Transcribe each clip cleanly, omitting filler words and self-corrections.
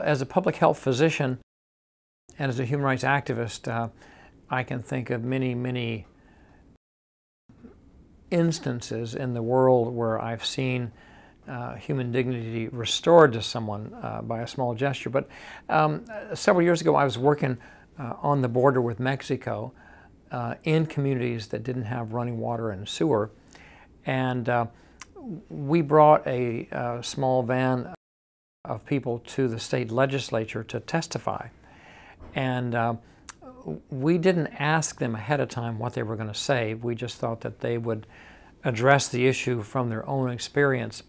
As a public health physician and as a human rights activist, I can think of many, many instances in the world where I've seen human dignity restored to someone by a small gesture. But several years ago, I was working on the border with Mexico in communities that didn't have running water and sewer. And we brought a small van of people to the state legislature to testify. And we didn't ask them ahead of time what they were going to say. We just thought that they would address the issue from their own experience.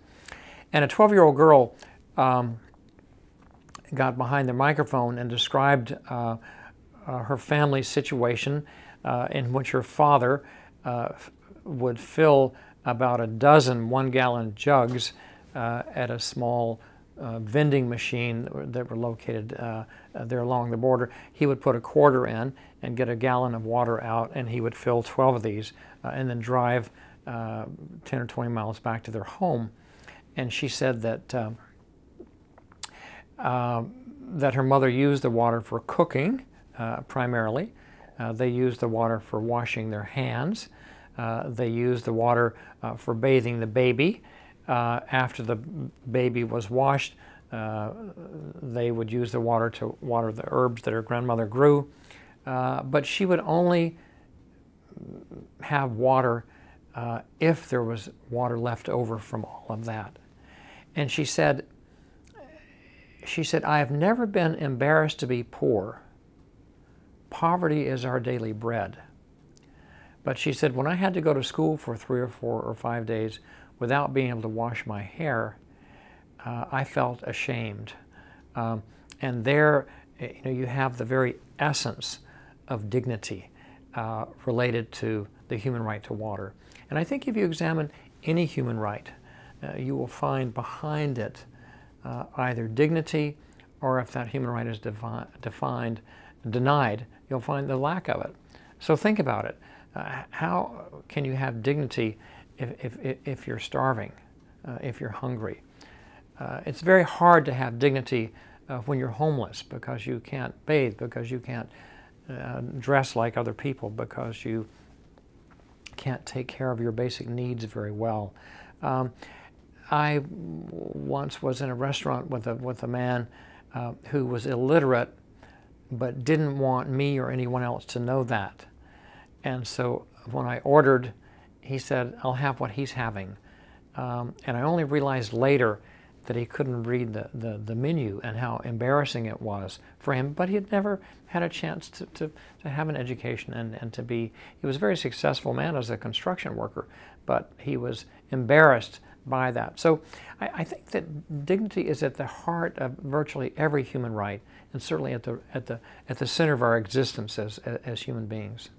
And a 12-year-old girl got behind the microphone and described her family's situation in which her father would fill about a dozen one-gallon jugs at a small vending machine that were located there along the border. He would put a quarter in and get a gallon of water out, and he would fill 12 of these and then drive 10 or 20 miles back to their home. And she said that that her mother used the water for cooking primarily. They used the water for washing their hands. They used the water for bathing the baby. After the baby was washed, they would use the water to water the herbs that her grandmother grew. But she would only have water if there was water left over from all of that. And she said, I have never been embarrassed to be poor. Poverty is our daily bread. But she said, when I had to go to school for 3 or 4 or 5 days without being able to wash my hair, I felt ashamed. And there, you have the very essence of dignity related to the human right to water. And I think if you examine any human right, you will find behind it either dignity, or if that human right is denied, you'll find the lack of it. So think about it. How can you have dignity if you're starving, if you're hungry? It's very hard to have dignity when you're homeless, because you can't bathe, because you can't dress like other people, because you can't take care of your basic needs very well. I once was in a restaurant with a man who was illiterate, but didn't want me or anyone else to know that. And so when I ordered, he said, I'll have what he's having. And I only realized later that he couldn't read the menu and how embarrassing it was for him, but he had never had a chance to have an education and to be, he was a very successful man as a construction worker, but he was embarrassed by that. So I think that dignity is at the heart of virtually every human right, and certainly at the center of our existence as human beings.